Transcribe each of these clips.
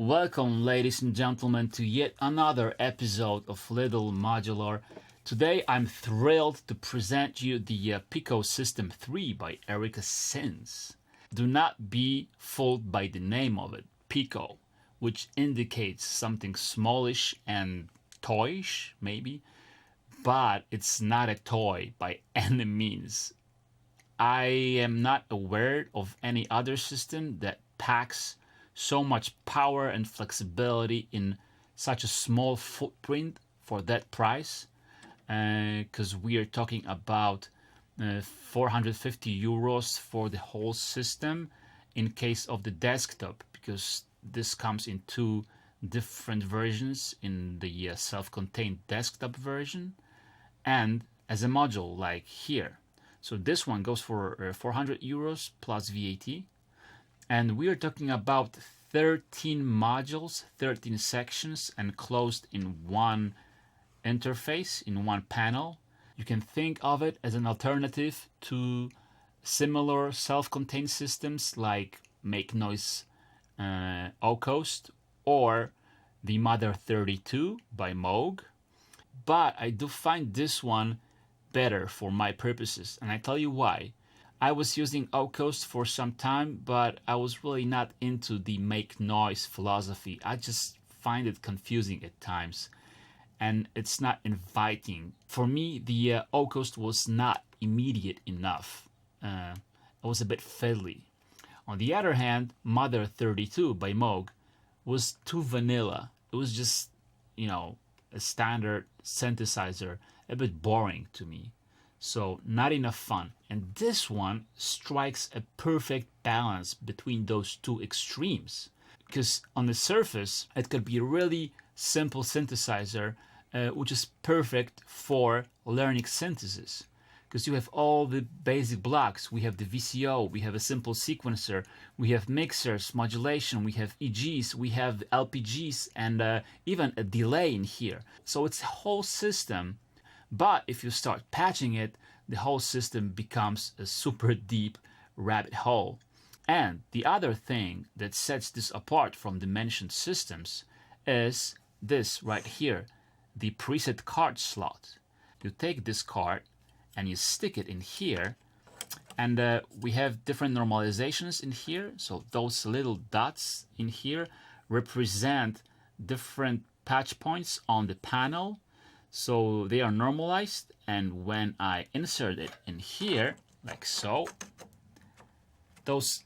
Welcome, ladies and gentlemen, to yet another episode of Little Modular. Today I'm thrilled to present you the PICO System 3 by Erica SYNTHS. Do not be fooled by the name of it, PICO, which indicates something smallish and toyish, maybe, but it's not a toy by any means. I am not aware of any other system that packs so much power and flexibility in such a small footprint for that price, because we are talking about 450 euros for the whole system in case of the desktop, because this comes in two different versions, in the self-contained desktop version and as a module like here. So this one goes for 400 euros plus VAT. And we are talking about 13 modules, 13 sections, and closed in one interface, in one panel. You can think of it as an alternative to similar self-contained systems like Make Noise OCoast or the Mother 32 by Moog. But I do find this one better for my purposes, and I tell you why. I was using OCoast for some time, but I was really not into the make noise philosophy. I just find it confusing at times, and it's not inviting. For me, the OCoast was not immediate enough. It was a bit fiddly. On the other hand, Mother 32 by Moog was too vanilla. It was just, a standard synthesizer, a bit boring to me. So not enough fun. And this one strikes a perfect balance between those two extremes. Because on the surface, it could be a really simple synthesizer, which is perfect for learning synthesis. Because you have all the basic blocks. We have the VCO, we have a simple sequencer, we have mixers, modulation, we have EGs, we have LPGs, and even a delay in here. So it's a whole system. But if you start patching it, the whole system becomes a super deep rabbit hole. And the other thing that sets this apart from the mentioned systems is this right here, the preset card slot. You take this card and you stick it in here, and we have different normalizations in here. So those little dots in here represent different patch points on the panel. So they are normalized, and when I insert it in here, like so, those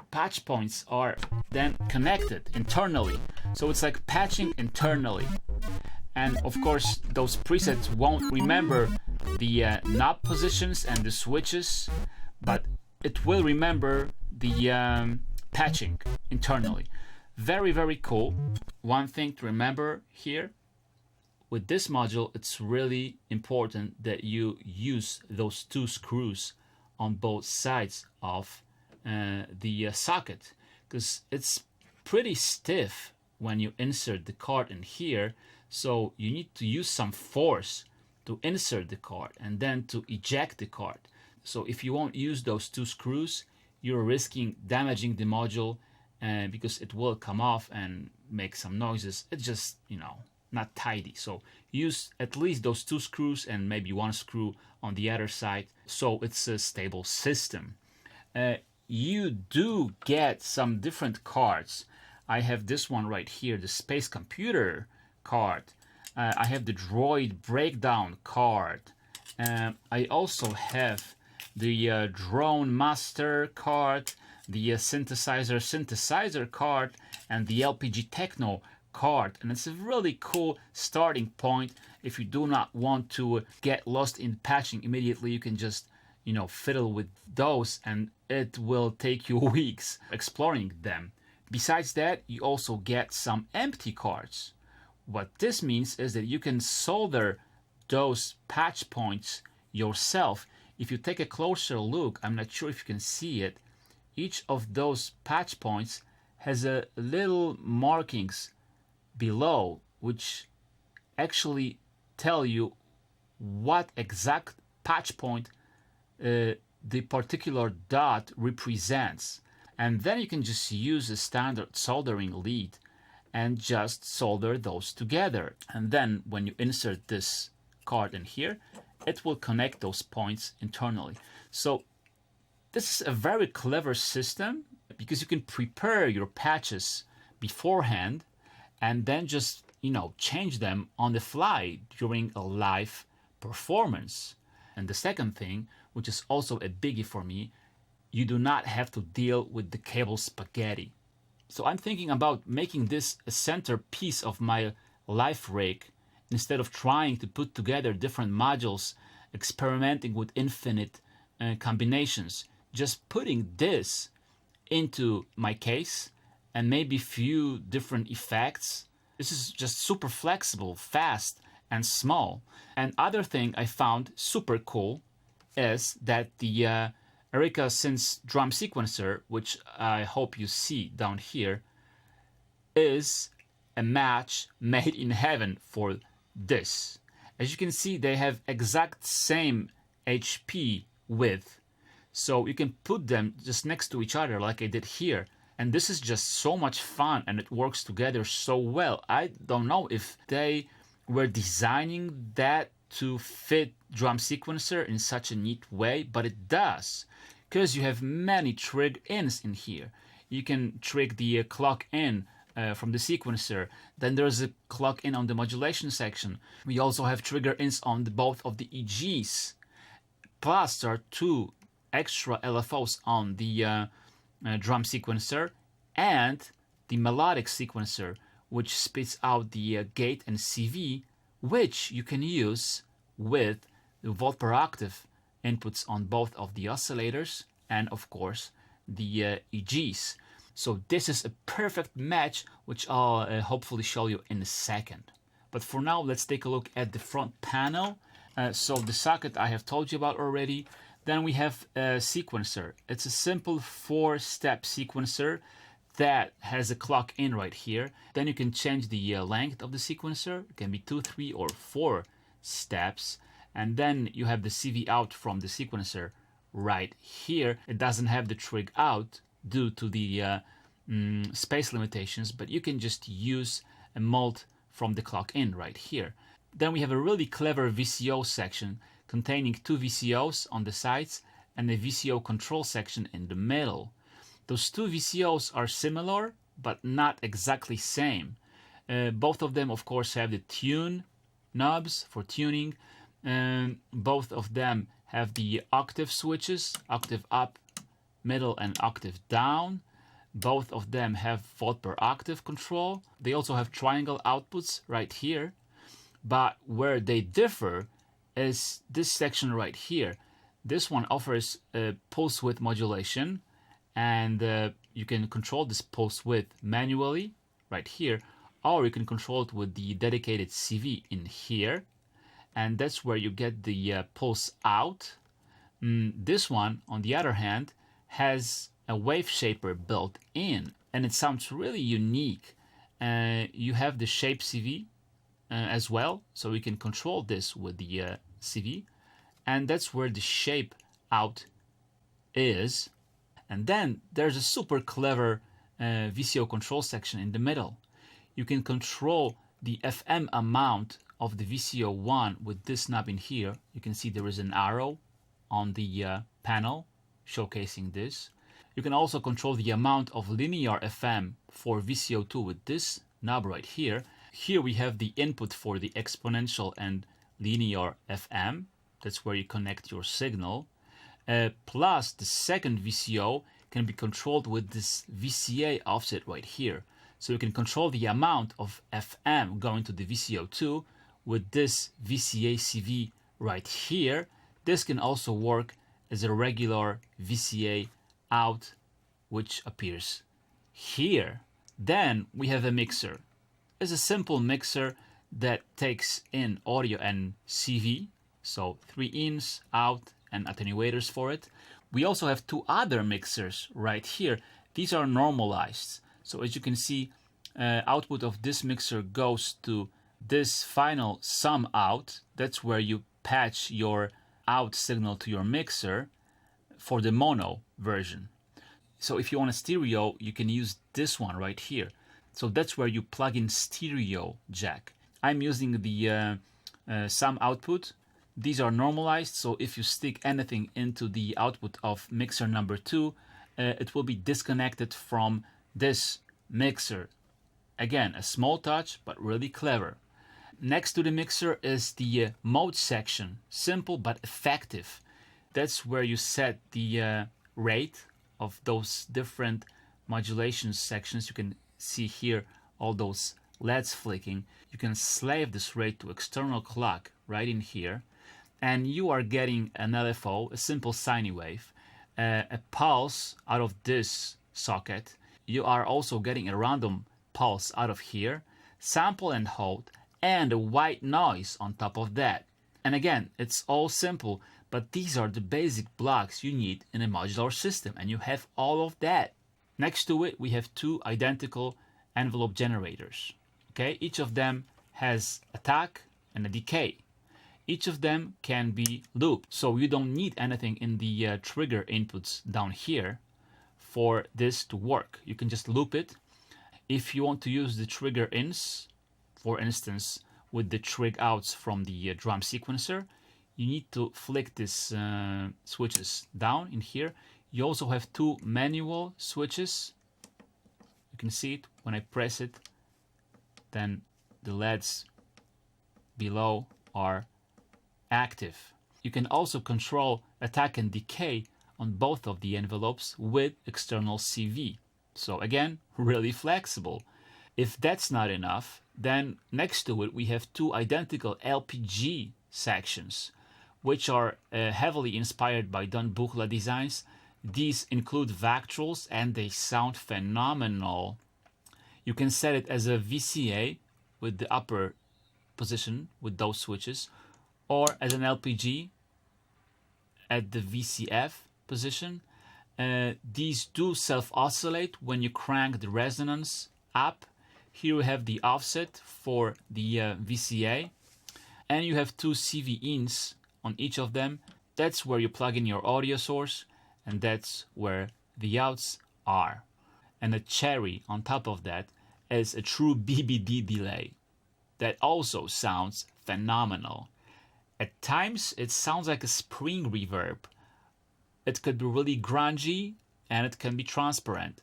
patch points are then connected internally. So it's like patching internally. And of course, those presets won't remember the knob positions and the switches, but it will remember the patching internally. Very, very cool. One thing to remember here, with this module, it's really important that you use those two screws on both sides of the socket, because it's pretty stiff when you insert the card in here. So you need to use some force to insert the card and then to eject the card. So if you won't use those two screws, you're risking damaging the module, because it will come off and make some noises. It's just, not tidy. So use at least those two screws and maybe one screw on the other side, so it's a stable system. You do get some different cards. I have this one right here, the Space Computer card. I have the Droid Breakdown card. I also have the Drone Master card, the synthesizer card, and the LPG Techno card. And it's a really cool starting point. If you do not want to get lost in patching immediately, you can just fiddle with those, and it will take you weeks exploring them. Besides that, you also get some empty cards. What this means is that you can solder those patch points yourself. If you take a closer look, I'm not sure if you can see it, each of those patch points has a little markings below, which actually tell you what exact patch point the particular dot represents. And then you can just use a standard soldering lead and just solder those together. And then when you insert this card in here, it will connect those points internally. So this is a very clever system because you can prepare your patches beforehand and then just, change them on the fly during a live performance. And the second thing, which is also a biggie for me, you do not have to deal with the cable spaghetti. So I'm thinking about making this a centerpiece of my live rig instead of trying to put together different modules, experimenting with infinite combinations. Just putting this into my case and maybe few different effects. This is just super flexible, fast, and small. And other thing I found super cool is that the Erica SYNTHS drum sequencer, which I hope you see down here, is a match made in heaven for this. As you can see, they have exact same HP width. So you can put them just next to each other like I did here. And this is just so much fun and it works together so well. I don't know if they were designing that to fit drum sequencer in such a neat way, but it does. Because you have many trig ins in here. You can trig the clock in from the sequencer. Then there's a clock in on the modulation section. We also have trigger ins on both of the EGs. Plus there are 2 extra LFOs on the drum sequencer and the melodic sequencer, which spits out the gate and CV, which you can use with the volt per octave inputs on both of the oscillators and of course the EGs. So this is a perfect match, which I'll hopefully show you in a second. But for now, let's take a look at the front panel. So the socket I have told you about already. Then we have a sequencer. It's a simple 4-step sequencer that has a clock in right here. Then you can change the length of the sequencer. It can be 2, 3, or 4 steps. And then you have the CV out from the sequencer right here. It doesn't have the trig out due to the space limitations, but you can just use a mult from the clock in right here. Then we have a really clever VCO section containing 2 VCOs on the sides and a VCO control section in the middle. Those 2 VCOs are similar, but not exactly same. Both of them, of course, have the tune knobs for tuning. Both of them have the octave switches, octave up, middle, and octave down. Both of them have volt per octave control. They also have triangle outputs right here. But where they differ is this section right here. This one offers pulse width modulation, and you can control this pulse width manually right here, or you can control it with the dedicated CV in here, and that's where you get the pulse out. This one, on the other hand, has a wave shaper built in, and it sounds really unique. You have the shape CV as well, so we can control this with the CV, and that's where the shape out is. And then there's a super clever VCO control section in the middle. You can control the FM amount of the VCO1 with this knob in here. You can see there is an arrow on the panel showcasing this. You can also control the amount of linear FM for VCO2 with this knob right here. Here we have the input for the exponential and linear FM. That's where you connect your signal. Plus the second VCO can be controlled with this VCA offset right here. So you can control the amount of FM going to the VCO2 with this VCA CV right here. This can also work as a regular VCA out, which appears here. Then we have a mixer. It's a simple mixer that takes in audio and CV, so 3 ins, out, and attenuators for it. We also have 2 other mixers right here. These are normalized. So as you can see, output of this mixer goes to this final sum out. That's where you patch your out signal to your mixer for the mono version. So if you want a stereo, you can use this one right here. So that's where you plug in stereo jack. I'm using the some output. These are normalized, so if you stick anything into the output of mixer number 2, it will be disconnected from this mixer. Again, a small touch, but really clever. Next to the mixer is the mode section. Simple but effective. That's where you set the rate of those different modulation sections. You can see here all those LEDs flicking. You can slave this rate to external clock right in here. And you are getting an LFO, a simple sine wave, a pulse out of this socket. You are also getting a random pulse out of here, sample and hold, and a white noise on top of that. And again, it's all simple, but these are the basic blocks you need in a modular system, and you have all of that. Next to it, we have 2 identical envelope generators. Okay, each of them has attack and a decay. Each of them can be looped, so you don't need anything in the trigger inputs down here for this to work. You can just loop it. If you want to use the trigger ins, for instance, with the trig outs from the drum sequencer, you need to flick these switches down in here. You also have 2 manual switches. You can see it when I press it, then the LEDs below are active. You can also control attack and decay on both of the envelopes with external CV. So again, really flexible. If that's not enough, then next to it we have 2 identical LPG sections, which are heavily inspired by Don Buchla designs. These include Vactrals and they sound phenomenal. You can set it as a VCA with the upper position with those switches, or as an LPG at the VCF position. These do self-oscillate when you crank the resonance up. Here we have the offset for the VCA, and you have 2 CV ins on each of them. That's where you plug in your audio source, and that's where the outs are. And a cherry on top of that is a true BBD delay that also sounds phenomenal. At times it sounds like a spring reverb. It could be really grungy and it can be transparent.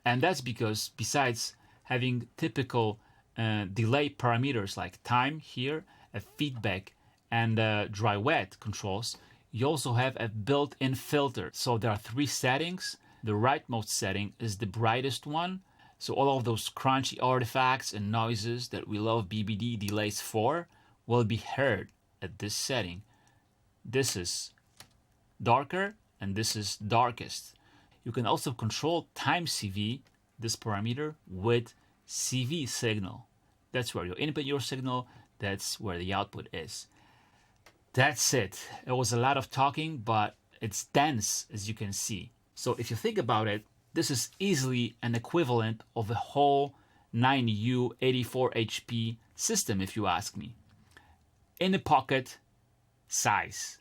And that's because besides having typical delay parameters like time here, a feedback and dry wet controls, you also have a built-in filter. So there are 3 settings. The rightmost setting is the brightest one. So all of those crunchy artifacts and noises that we love BBD delays for will be heard at this setting. This is darker and this is darkest. You can also control time CV, this parameter, with CV signal. That's where you input your signal, that's where the output is. That's it. It was a lot of talking, but it's dense, as you can see. So if you think about it, this is easily an equivalent of a whole 9U 84 HP system, if you ask me. In a pocket size.